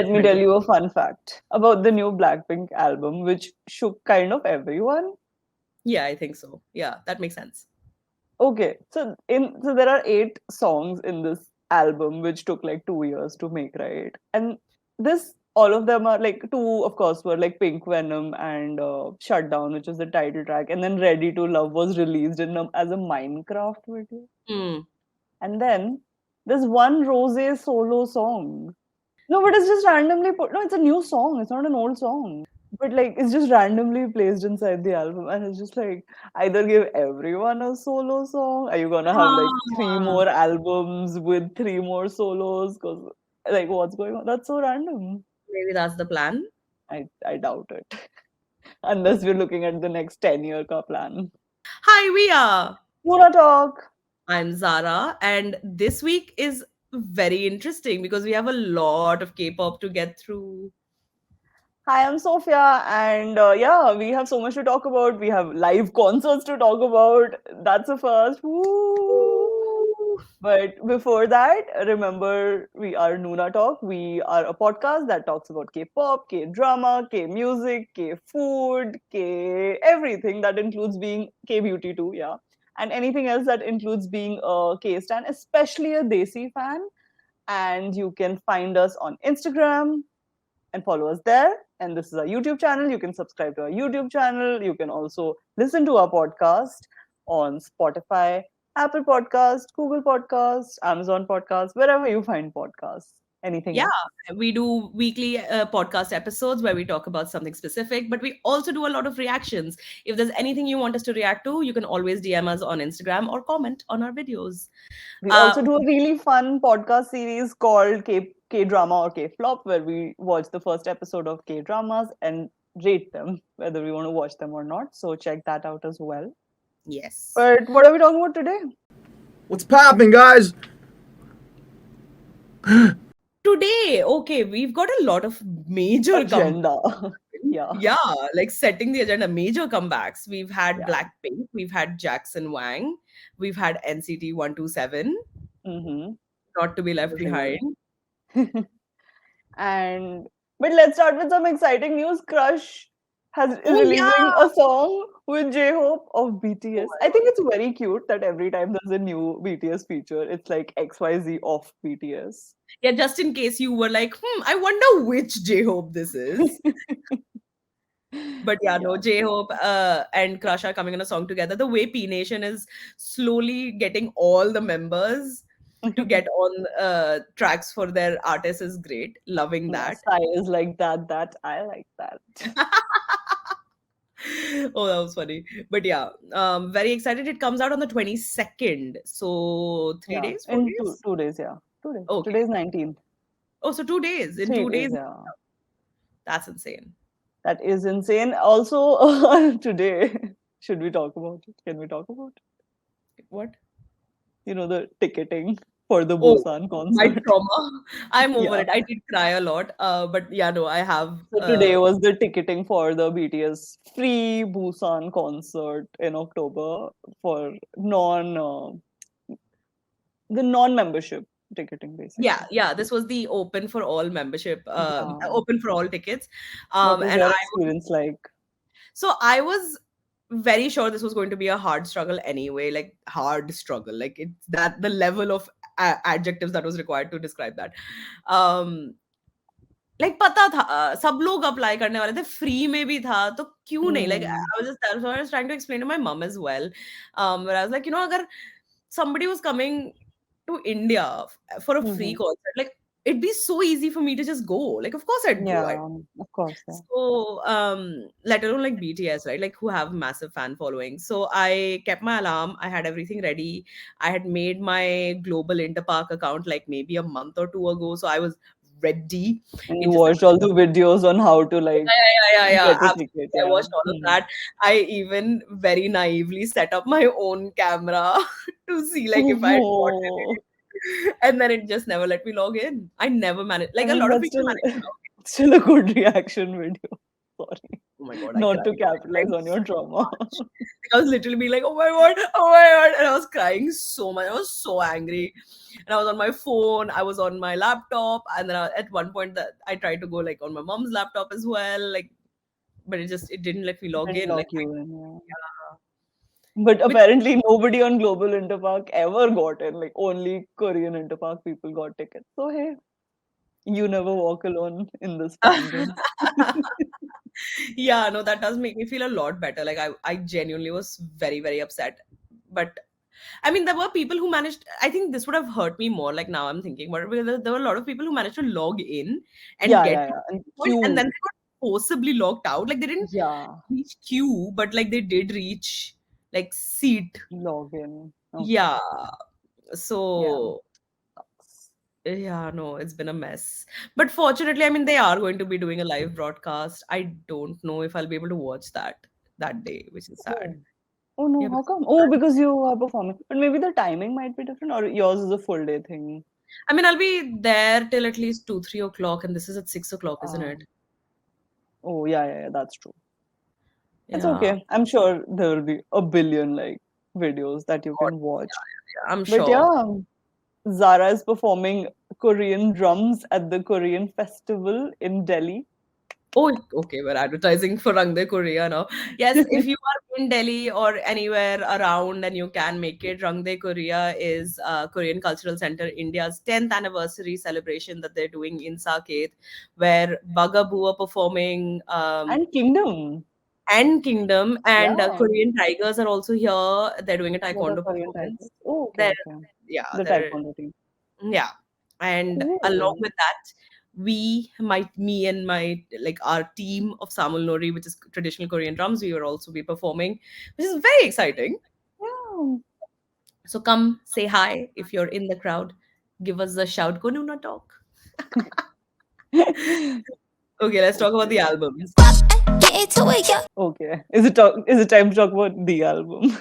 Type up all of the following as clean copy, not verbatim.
Let me tell you a fun fact about the new Blackpink album, which shook kind of everyone. Yeah, I think so. Yeah, that makes sense. Okay, so there are 8 songs in this album, which took like 2 years to make, right? And this all of them are like two, of course, were like Pink Venom and Shutdown, which is the title track, and then Ready to Love was released as a Minecraft video, Hmm. and then there's one Rose solo song. No, but it's just randomly put. No, it's a new song. It's not an old song. But like it's just randomly placed inside the album, and it's just like either give everyone a solo song. Are you gonna have like three Ah, more albums with three more solos? Because like what's going on? That's so random. maybe that's the plan. I doubt it. Unless we're looking at the next 10-year ka plan. Hi, we are. Nuna talk. I'm Zara, and this week is very interesting because we have a lot of K-pop to get through. Hi, I'm Sophia, and yeah, we have so much to talk about. We have live concerts to talk about. That's a first. Woo! Ooh. But before that, remember we are Noona Talk. We are a podcast that talks about K-pop, K-drama, K-music, K-food, K everything that includes being K-beauty too, yeah, and anything else that includes being a K-stan, especially a Desi fan. And you can find us on Instagram and follow us there. And this is our YouTube channel. You can subscribe to our YouTube channel. You can also listen to our podcast on Spotify, Apple Podcast, Google Podcast, Amazon Podcast, wherever you find podcasts. Anything Yeah, else? we do weekly podcast episodes where we talk about something specific, but we also do a lot of reactions. If there's anything you want us to react to, you can always DM us on Instagram or comment on our videos. We Uh, also do a really fun podcast series called K Drama or K Flop, where we watch the first episode of K dramas and rate them, whether we want to watch them or not. So check that out as well. yes. But what are we talking about today? What's poppin', guys? Today, okay, we've got a lot of major comebacks. Agenda. Yeah. Yeah, like setting the agenda, major comebacks. We've had Yeah. Blackpink, we've had Jackson Wang, we've had NCT127, Mm-hmm. not to be left Everyone. behind. And but let's start with some exciting news. Crush is Oh, yeah. releasing a song with J-Hope of Oh BTS. my I think God. it's very cute that every time there's a new BTS feature, it's like XYZ of BTS. Yeah, just in case you were like, I wonder which J Hope this is. But yeah, no, Yeah. J Hope and Crush are coming on a song together. The way P Nation is slowly getting all the members to get on tracks for their artists is great. Loving Yeah, that. Sai is like that. I like that. Oh, that was funny. But yeah, very excited. It comes out on the 22nd. So three Yeah. days, four In two days? two days, yeah. 2 days. Okay. Today's 19th. Oh, so 2 days. In 3 days, 2 days, yeah. that's insane. That is insane. Also, today, should we talk about it? Can we talk about it? What? The ticketing for the Oh, Busan my concert. trauma. I'm over Yeah. it. I did cry a lot. But yeah, no, I have. So today was the ticketing for the BTS free Busan concert in October for the non-membership ticketing Yeah, basically. yeah. This was the open for all membership, Yeah. open for all tickets. What was And your experience like? I was very sure this was going to be a hard struggle anyway, like hard struggle. Like it's that the level of adjectives that was required to describe that. Um, like पता था सब लोग apply करने वाले थे, free में भी था, तो क्यों नहीं? Like Hmm. I was just that's what I was trying to explain to my mom as well. Where I was like, अगर somebody was coming to India for a free Hmm. concert, like it'd be so easy for me to just go. Like, of course I'd go. Yeah, of course. Yeah. So, let alone like BTS, right? Like, who have massive fan following. So I kept my alarm. I had everything ready. I had made my global Interpark account like maybe a month or two ago. So I was ready. And you It just watched all the videos on how to like yeah, get a ticket. absolutely. I Yeah. watched all of Hmm. that. I even very naively set up my own camera to see like if I got Oh, it. And then it just never let me log in. I never managed. I Like a mean lot of that's people still manage to log in. still a good reaction video. Sorry. my god, I Not to cried. I capitalize cried on your so trauma. much. I was literally being like, oh my god, oh my god. And I was crying so much. I was so angry. And I was on my phone, I was on my laptop, and then at one point that I tried to go like on my mom's laptop as well. Like, but it didn't let me log Didn't in. lock Like, you in, yeah. yeah. But Which apparently nobody on Global Interpark ever got in. Like only Korean Interpark people got tickets. So hey, you never walk alone in this fandom. yeah, no, that does make me feel a lot better. Like I genuinely was very, very upset. But I mean, there were people who managed. I think this would have hurt me more. Like now, I'm thinking, but because there were a lot of people who managed to log in and Yeah, get yeah, to yeah. And the point, and then queue. they got forcibly locked out. Like they didn't Yeah, reach queue, but like they did reach like seat. login. Okay. Yeah. Yeah. So yeah, no, it's been a mess. But fortunately, I mean, they are going to be doing a live broadcast. I don't know if I'll be able to watch that day, which is sad. Oh. Oh no, Yeah, how because come? Oh, because you are performing. But maybe the timing might be different, or yours is a full day thing. I mean, I'll be there till at least 2, 3 o'clock, and this is at 6 o'clock, isn't Ah. it? Oh, yeah, yeah, yeah, that's true. It's Yeah, okay. I'm sure there will be a billion like videos that you God, can watch. yeah, I'm But sure. yeah, Zara is performing Korean drums at the Korean festival in Delhi. Oh, okay, we're advertising for Rang De Korea now. Yes, if you are in Delhi or anywhere around and you can make it, Rang De Korea is Korean Cultural Center India's 10th anniversary celebration that they're doing in Saket, where Bugaboo are performing, And Kingdom. and Kingdom, and Yeah, Korean Tigers are also here. They're doing a what are taekwondo Korean performance. titles? Oh, okay, They're okay. yeah, The they're Taekwondo team. yeah. And along Cool. with that, me and my like our team of Samul Nori, which is traditional Korean drums, we will also be performing, which is very exciting. Yeah. So come say hi if you're in the crowd. Give us a shout. Go Nuna talk. Okay, let's talk about the Okay. albums. Okay. Is it time to talk about the album?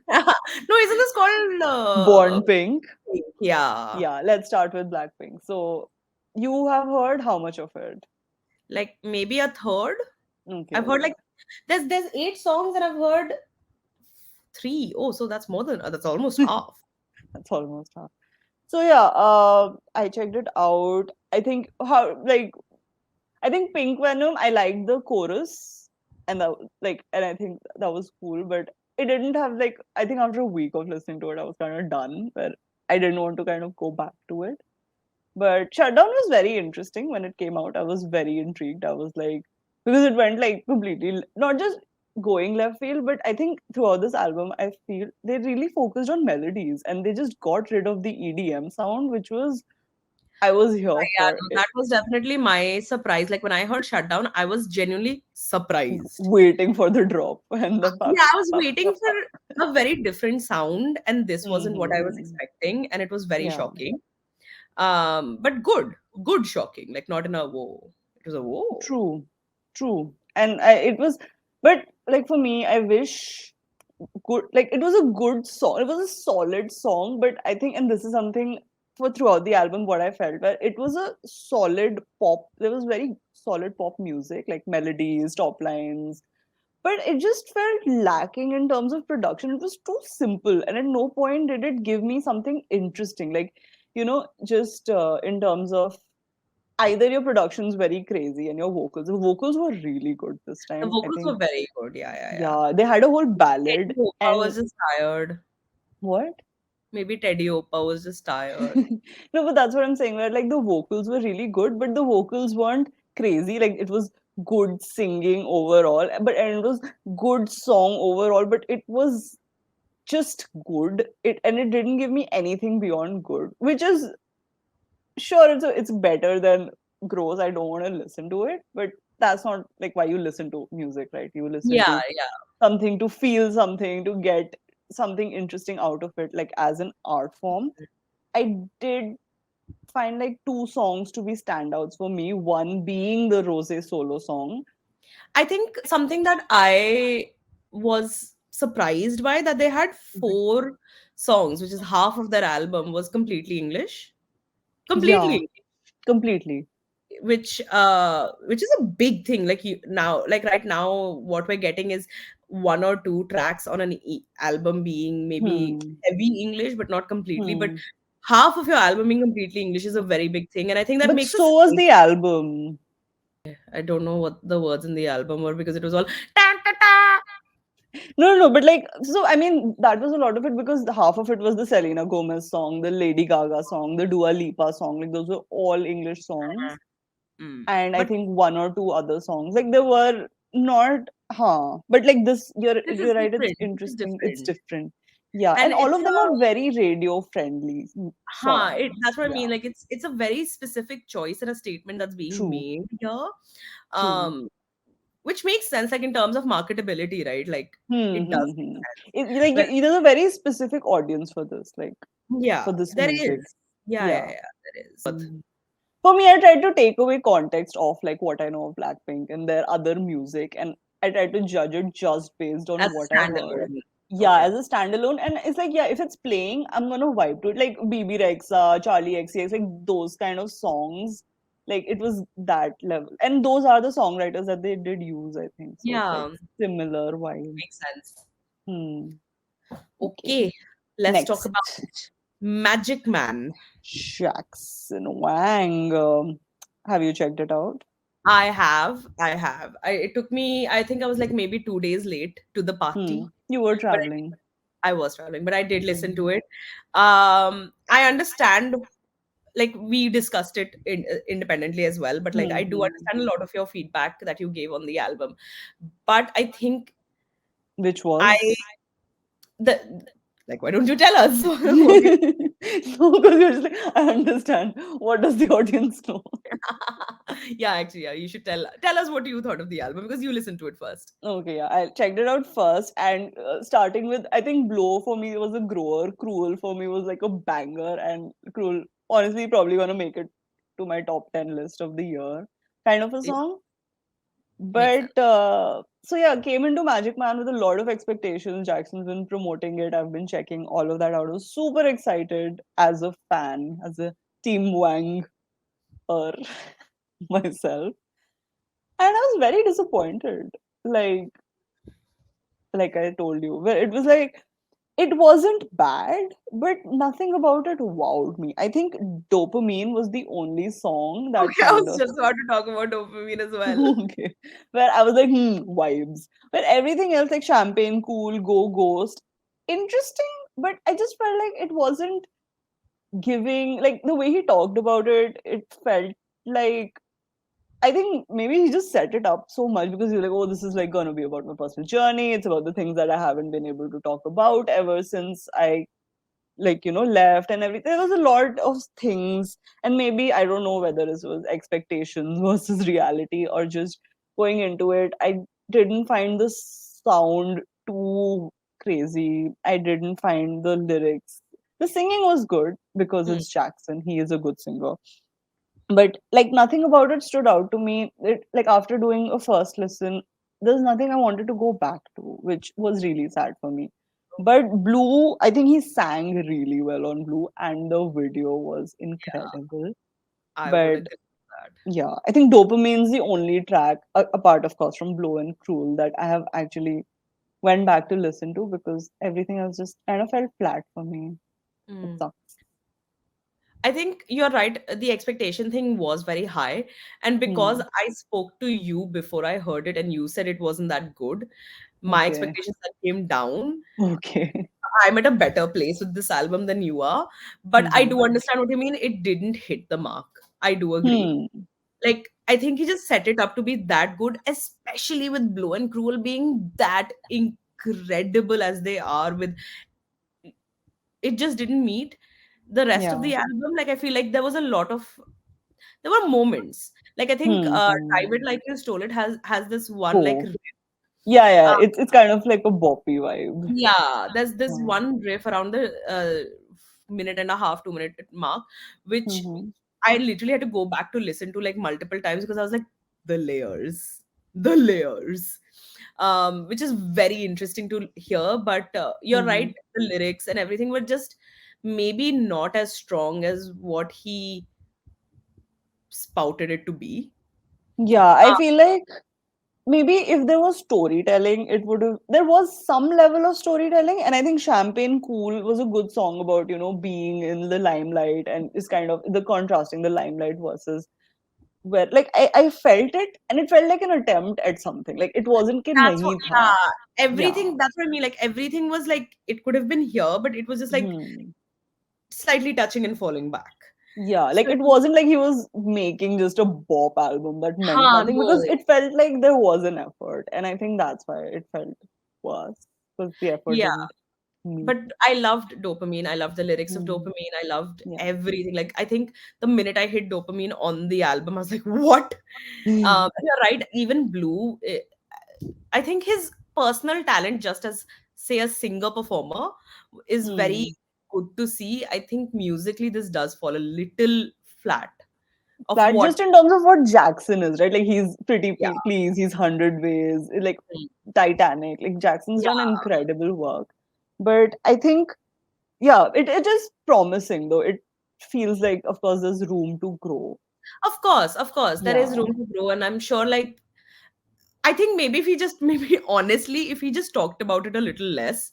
No, isn't this called Born Pink. yeah. Yeah, let's start with Blackpink. So you have heard how much of it? Like maybe a third. Okay, I've heard okay. like there's 8 songs and I've heard three. Oh, so that's more than that's almost half. That's almost half. So yeah, I checked it out. I think Pink Venom, I liked the chorus and and I think that was cool, but it didn't have like I think after a week of listening to it, I was kind of done where I didn't want to kind of go back to it. But Shutdown was very interesting when it came out. I was very intrigued. I was like, because it went like completely, not just going left field, but I think throughout this album, I feel they really focused on melodies and they just got rid of the EDM sound, which was, I was here Yeah, for no, it, that was definitely my surprise. Like when I heard Shutdown, I was genuinely surprised. waiting for the drop and the pop, Yeah, I was pop, waiting pop, pop. for a very different sound, and this wasn't what I was Mm-hmm. expecting, and it was very Yeah, shocking. But good shocking. Like not in a whoa. It was a whoa. true, true. It was, but like for me, I wish good like it was a good song, it was a solid song, but I think, and this is something for throughout the album what I felt, where it was a solid pop, there was very solid pop music like melodies, top lines, but it just felt lacking in terms of production. It was too simple and at no point did it give me something interesting, like just in terms of either your production's very crazy and your vocals were really good this The time, I vocals think. were very good. Yeah, yeah, yeah. Yeah, they had a whole Teddy ballad. Opa was And just tired. what? Maybe Teddy Opa was just tired. No, but that's what I'm saying. Where like the vocals were really good, but the vocals weren't crazy. Like it was good singing overall, and it was good song overall. But it was just good. It didn't give me anything beyond good, which is sure it's better than gross. I don't want to listen to it, but that's not like why you listen to music, right? You listen Yeah, to yeah. something to feel something, to get something interesting out of it, like as an art form. I did find like two songs to be standouts for me. One being the Rose solo song. I think something that I was surprised by that they had four songs, which is half of their album, was completely English. Yeah, Completely. completely. which is a big thing. Like you now, like right now, what we're getting is one or two tracks on an album being maybe Hmm. heavy English, but not completely. But Hmm. half of your album being completely English is a very big thing, and I think that But makes so us. was the album. I don't know what the words in the album were because it was all ta ta ta. No, no, no, but like, so I mean, that was a lot of it because half of it was the Selena Gomez song, the Lady Gaga song, the Dua Lipa song. Like, those were all English songs. And I But think one or two other songs. Like, there were not, but like this, this is you're right, it's different. This is interesting, it's different, different. Yeah, and and all it's of them are very radio friendly that's songs. what I Yeah, mean. Like it's a very specific choice and a statement that's being true, made here. true. Um, which makes sense, like in terms of marketability, right? Like Hmm, it does hmm, make hmm. sense. Like, But there's a very specific audience for this, like, yeah, for this there music. is. Yeah, Yeah. there is. But Hmm. For me, I tried to take away context of like what I know of Blackpink and their other music, and I tried to judge it just based on as what a I heard. standalone. Yeah, Okay. as a standalone, and it's like, yeah, if it's playing, I'm gonna vibe to it. Like BB Rexa, Charlie XCX, like those kind of songs. Like it was that level, and those are the songwriters that they did use, I think. So it's like Yeah, similar vibe. makes sense. Hmm. Okay. Okay, let's talk Next, about Magic Man. Jackson Wang. Have you checked it out? I have. It took me, I think I was like maybe 2 days late to the Hmm. party, You were but traveling. I was traveling, but I did listen Hmm. to it. I understand, like we discussed it independently as well, but like I do Hmm. understand a lot of your feedback that you gave on the album. But I think Which I, was? the, like, why don't you tell us? No, What because you're just like, I understand. What does the audience know? yeah, actually, yeah, you should tell us what you thought of the album because you listened to it first. Okay, yeah, I checked it out first, and starting with, I think Blow for me was a grower. Cruel for me was like a banger, and Cruel, honestly, probably gonna make it to my top 10 list of the year. Kind of a It song. makes sense. But so yeah, came into Magic Man with a lot of expectations. Jackson's been promoting it. I've been checking all of that out. I was super excited as a fan, as a Team Wang or myself. And I was very disappointed. Like like I told you, where it was like it wasn't bad, but nothing about it wowed me. I think Dopamine was the only song that Okay, I kind was of just about to talk about dopamine as well. okay. Where I was like, vibes. But everything else, like Champagne, Cool, Go, Ghost, interesting. But I just felt like it wasn't giving, like the way he talked about it, it felt like, I think maybe he just set it up so much because he's like, oh, this is like going to be about my personal journey. It's about the things that I haven't been able to talk about ever since I like left and everything. There was a lot of things, and maybe I don't know whether this was expectations versus reality or just going into it. I didn't find the sound too crazy. I didn't find the lyrics, the singing was good because Hmm. it's Jackson, he is a good singer, but like nothing about it stood out to me. It, like after doing a first listen, there's nothing I wanted to go back to, which was really sad for me. But Blue, I think he sang really well on Blue, and the video was Yeah, incredible. I would But agree with that. yeah, I think Dopamine's the only track, apart of course from Blue and Cruel, that I have actually went back to listen to because everything else just kind of felt flat for me. It Hmm. sucks. I think you're right. The expectation thing was very high. And because Hmm. I spoke to you before I heard it and you said it wasn't that good, my Okay. expectations then came down. Okay. I'm at a better place with this album than you are. But I Hmm. do understand what you mean. It didn't hit the mark. I do agree. Hmm. Like, I think he just set it up to be that good, especially with Blow and Cruel being that incredible as they are. With it just didn't meet the rest of Yeah. the album. Like I feel like there was a lot of there were moments. Like I think Hmm. Drive It Like You Stole It has this one like Oh, yeah, yeah. uh, It's kind of like a boppy vibe. yeah, there's this Yeah. one riff around the minute and a half, 2 minute mark, which Mm-hmm. I literally had to go back to listen to like multiple times because I was like, the layers, the layers. Which is very interesting to hear, but you're Mm-hmm. right, the lyrics and everything were just maybe not as strong as what he spouted it to be. Yeah, I Uh, feel like maybe if there was storytelling, it would have. There was some level of storytelling, and I think Champagne Cool was a good song about, being in the limelight, and is kind of the contrasting the limelight versus where, like, I felt it, and it felt like an attempt at something. Like, it wasn't कि that's what, nahi tha. yeah. Yeah. Everything, that's what I mean. Like everything was like it could have been here, but it was just like Hmm. slightly touching and falling back. Yeah, So like it wasn't like he was making just a bop album that meant huh, nothing, because no. it felt like there was an effort, and I think that's why it felt worse, because the effort Yeah. didn't meet. But I loved Dopamine. I loved the lyrics of Hmm. Dopamine. I loved Yeah. everything. Like I think the minute I hit Dopamine on the album, I was like, "What?" And you're right. Even Blue, I think his personal talent, just as say a singer performer, is very Hmm. good to see. I think musically, this does fall a little flat of That what. just in terms of what Jackson is, right? Like, he's Pretty Yeah. Please, he's 100 Ways, like Mm. Titanic. Like, Jackson's done Yeah. incredible work. But I think, yeah, it is promising, though. It feels like, of course, there's room to grow. Of course, there is Yeah. room to grow, and I'm sure, like, I think maybe if he just maybe honestly, if he just talked about it a little less,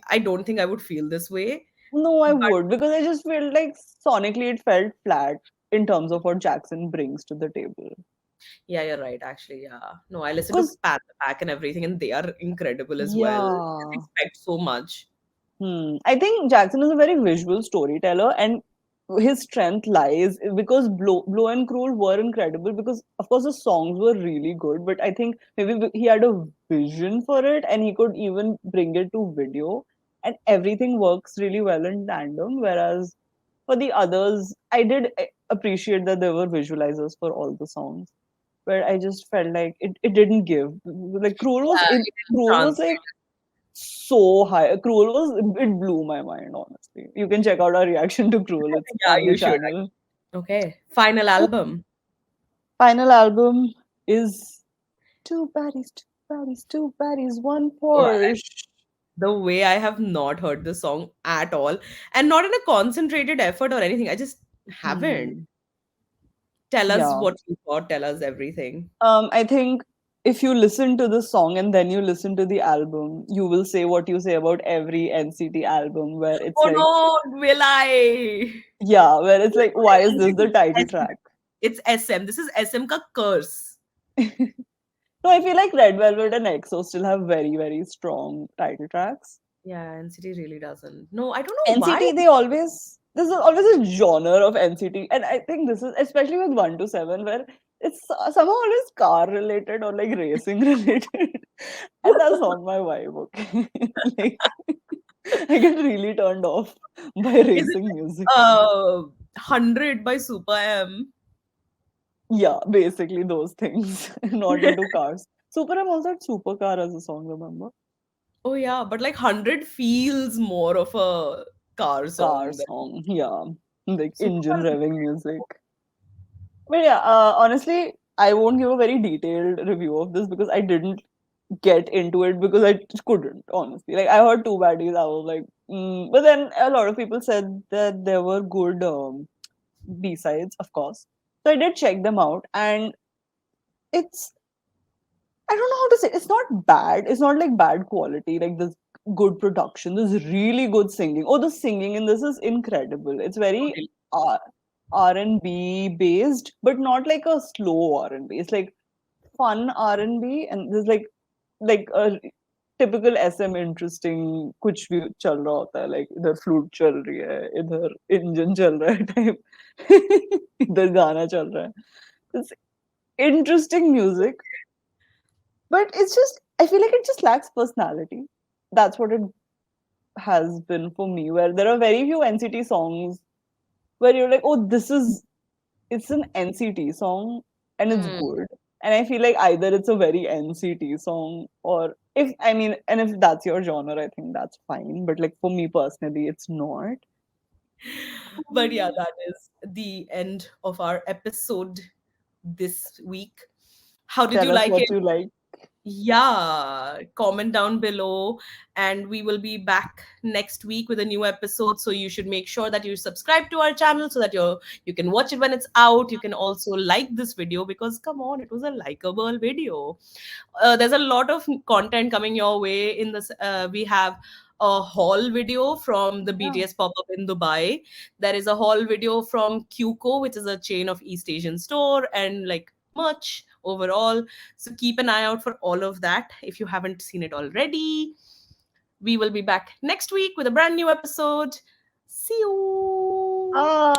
I don't think I would feel this way. No, I But would, because I just felt like sonically it felt flat in terms of what Jackson brings to the table. yeah, you're right, actually. Yeah. No, I listen to Because, Pat the Pack and everything, and they are incredible as well. I just yeah. expect so much. I think Jackson is a very visual storyteller, and his strength lies because Blow and Cruel were incredible, because, of course, the songs were really good, but I think maybe he had a vision for it, and he could even bring it to video, and everything works really well in tandem. Whereas for the others, I did appreciate that there were visualizers for all the songs, where I just felt like it didn't give. Like, Yeah, it didn't Cruel was like translate. so high. Cruel was, it blew my mind, honestly. You can check out our reaction to Cruel. It's Yeah, on the you should. channel. Okay. Final album. Final album is Two Baddies, Two Baddies, Two Baddies, One Oh, Porsche. the way I have not heard this song at all, and not in a concentrated effort or anything. I just haven't. Hmm. Tell us Yeah. what you thought. Tell us everything. I think if you listen to the song and then you listen to the album, you will say what you say about every NCT album, where it's Oh like, no, will I? yeah, where it's like, why is this the title SM. track? It's SM. This is SM ka curse. No, I feel like Red Velvet and EXO still have very, very strong title tracks. Yeah, NCT really doesn't. No, I don't know why. NCT, they always, there's always a genre of NCT, and I think this is especially with 127, where it's somehow always car related or like racing related, and that's not my vibe. Okay, like, I get really turned off by Is it racing music. 100 by Super M? Yeah, basically those things. Not into cars. Super M also had Supercar as a song, remember? Oh yeah, but like 100 feels more of a car Car song than song, yeah, like engine Supercar. revving music. But yeah, honestly, I won't give a very detailed review of this because I didn't get into it because I just couldn't, honestly. Like, I heard Two Baddies, I was like, but then a lot of people said that there were good B-sides, of course. So I did check them out, and it's, I don't know how to say, it's not bad. It's not like bad quality, like this good production. There's really good singing. Oh, the singing in this is incredible. It's very uh, R&B based, but not like a slow R&B. It's like fun R&B, and there's like a typical SM interesting कुछ भी चल रहा होता है, like इधर flute चल रही है, इधर engine चल रहा है type, इधर गाना चल रहा है. It's interesting music, but it's just, I feel like it just lacks personality. That's what it has been for me, where there are very few NCT songs where you're like, oh, it's an NCT song and it's Hmm. good. And I feel like either it's a very NCT song, or if, I mean, and if that's your genre, I think that's fine. But like, for me personally, it's not. But yeah, that is the end of our episode this week. How did Tell you us like what it? you like. Yeah, comment down below, and we will be back next week with a new episode. So you should make sure that you subscribe to our channel so that you can watch it when it's out. You can also like this video because come on, it was a likable video. There's a lot of content coming your way in this. We have a haul video from the Yeah. BTS pop-up in Dubai. There is a haul video from QCO, which is a chain of East Asian store, and like much overall. So keep an eye out for all of that if you haven't seen it already. We will be back next week with a brand new episode. See you. Ah.